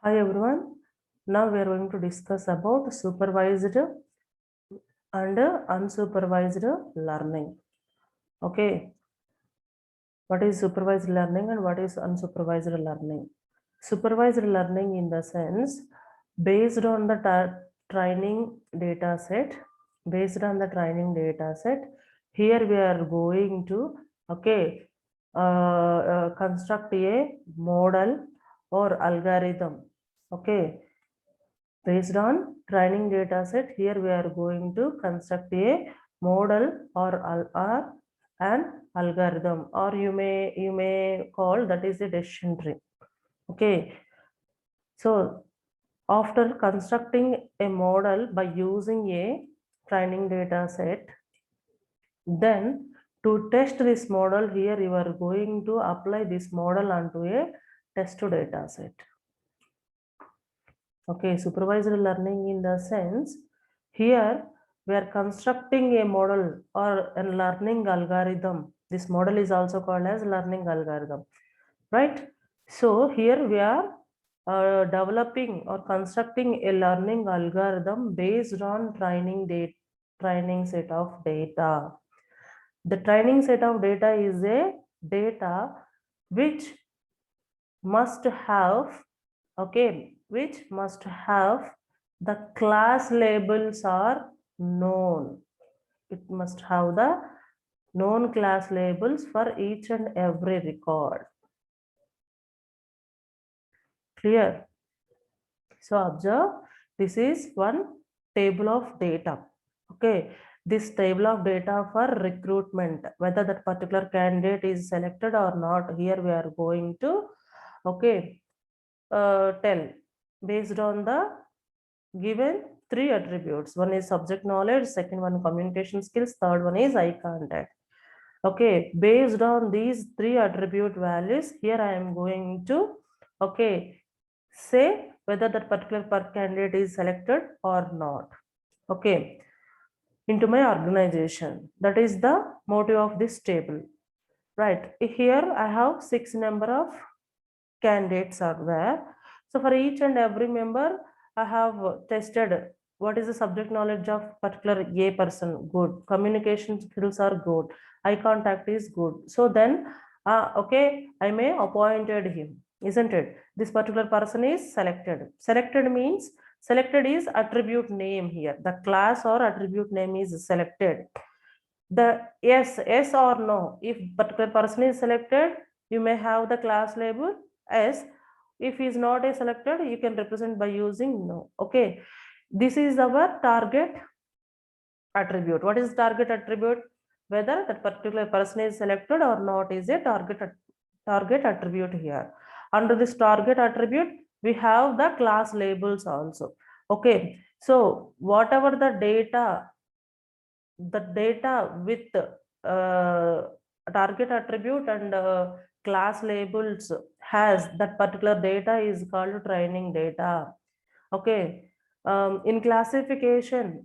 Hi everyone. Now we are going to discuss about supervised and unsupervised learning. Okay. What is supervised learning and what is unsupervised learning? Supervised learning in the sense based on the training data set. Based on the training data set, here we are going to construct a model or algorithm. Okay, based on training data set, here we are going to construct a model or an algorithm, or you may call that is a decision tree. Okay, so after constructing a model by using a training data set, then to test this model, here you are going to apply this model onto a test data set. Okay, supervised learning in the sense, here we are constructing a model or a learning algorithm. This model is also called as learning algorithm, right? So here we are developing or constructing a learning algorithm based on training set of data. The training set of data is a data which must have, which must have the class labels are known. It must have the known class labels for each and every record. Clear? So observe, this is one table of data. Okay, this table of data for recruitment, whether that particular candidate is selected or not, here we are going to tell based on the given three attributes. One is subject knowledge, second one communication skills, third one is eye contact. Okay, based on these three attribute values, here I am going to say whether that particular candidate is selected or not. Okay, into my organization. That is the motive of this table. Right, here I have 6 number of candidates are there. So for each and every member, I have tested what is the subject knowledge of particular A person, good. Communication skills are good. Eye contact is good. So then, I may appointed him, isn't it? This particular person is selected. Selected means selected is attribute name here. The class or attribute name is selected. The yes or no. If particular person is selected, you may have the class label S. If he is not a selected, you can represent by using no. Okay, this is our target attribute. What is target attribute? Whether that particular person is selected or not is a target attribute here. Under this target attribute, we have the class labels also. Okay, so whatever the data with target attribute and class labels has, that particular data is called training data. Okay, in classification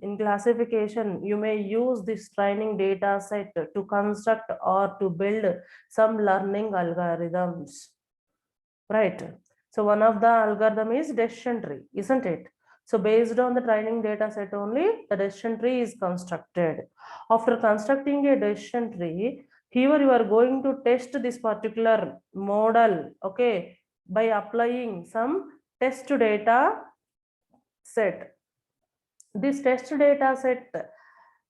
you may use this training data set to construct or to build some learning algorithms, right? So one of the algorithm is decision tree, isn't it? So based on the training data set only, the decision tree is constructed. After constructing a decision tree, here you are going to test this particular model, okay, by applying some test data set. This test data set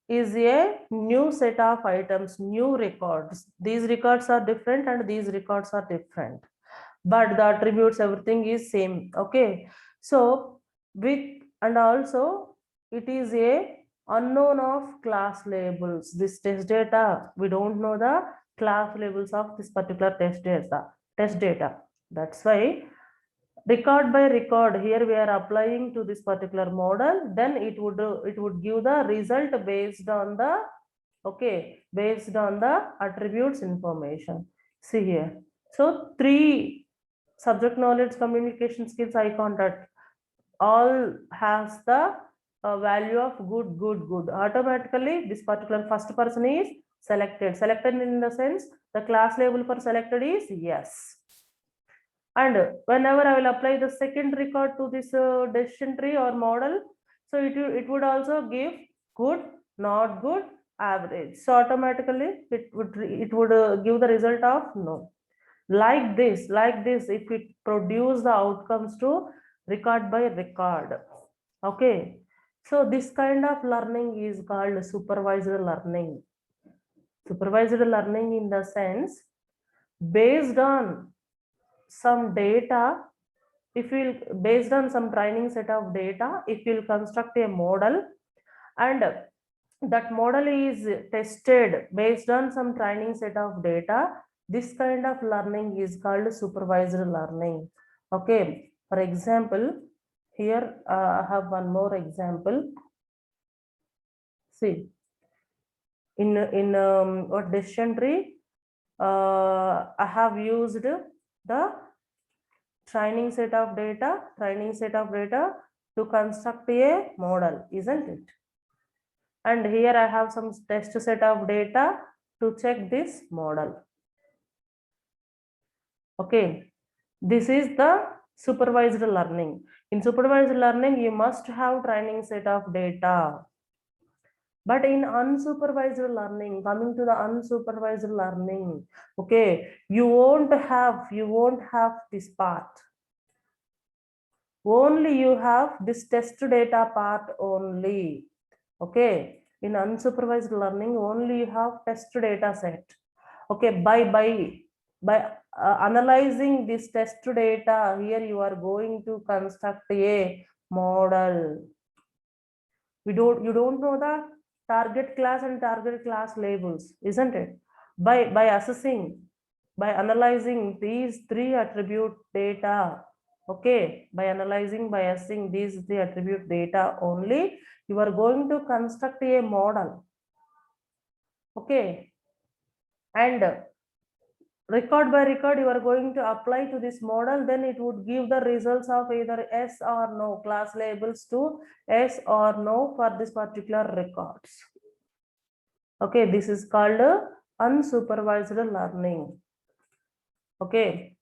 is a new set of items, new records. These records are different and these records are different, but the attributes, everything is same. Okay, so with, and also it is a unknown of class labels. This test data, we don't know the class labels of this particular test data. That's why record by record, here we are applying to this particular model, then it would give the result based on the based on the attributes information. See here, so three: subject knowledge, communication skills, eye contact, all has the value of good. Automatically this particular first person is selected in the sense the class label for selected is yes. And whenever I will apply the second record to this decision tree or model, so it would also give good, not good, average. So automatically it would give the result of no. Like this, if it produce the outcomes to record by record. Okay. So this kind of learning is called supervised learning. Supervised learning in the sense, based on some data, if we'll based on some training set of data, if you'll construct a model and that model is tested based on some training set of data, this kind of learning is called supervised learning. Okay, for example, here I have one more example. See, in what decision tree, I have used the training set of data to construct a model, isn't it? And here I have some test set of data to check this model. Okay, this is the supervised learning. In supervised learning, you must have training set of data. But in unsupervised learning, coming to the unsupervised learning, okay, you won't have this part. Only you have this test data part only. Okay, in unsupervised learning, only you have test data set. Okay, by analyzing this test data, here you are going to construct a model. You don't know the target class and target class labels, isn't it? By analyzing these three attribute data, okay, by assessing these three attribute data only, you are going to construct a model. Okay, and record by record you are going to apply to this model, then it would give the results of either yes or no, class labels to yes or no for this particular records. Okay, this is called unsupervised learning. Okay,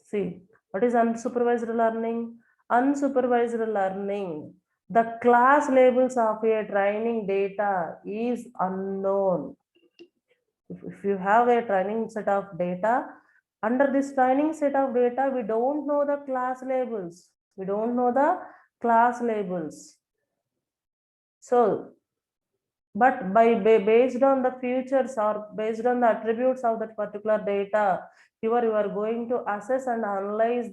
see, what is unsupervised learning? Unsupervised learning, the class labels of a training data is unknown. If you have a training set of data, under this training set of data, we don't know the class labels. We don't know the class labels. So, but based on the features or based on the attributes of that particular data, you are going to assess and analyze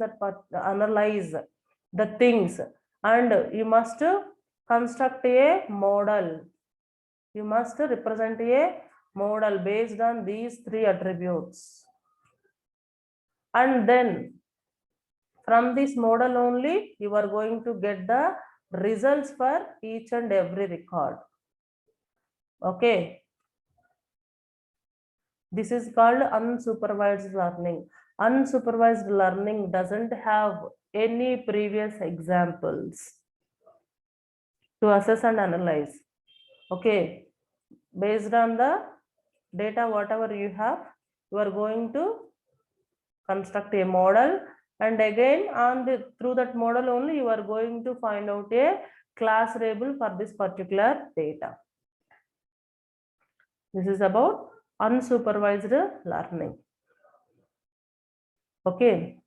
the things, and you must construct a model. You must represent a model based on these three attributes. And then from this model only, you are going to get the results for each and every record. Okay. This is called unsupervised learning. Unsupervised learning doesn't have any previous examples to assess and analyze. Okay. Based on the data, whatever you have, you are going to construct a model, and again through that model only you are going to find out a class label for this particular data. This is about unsupervised learning. Okay.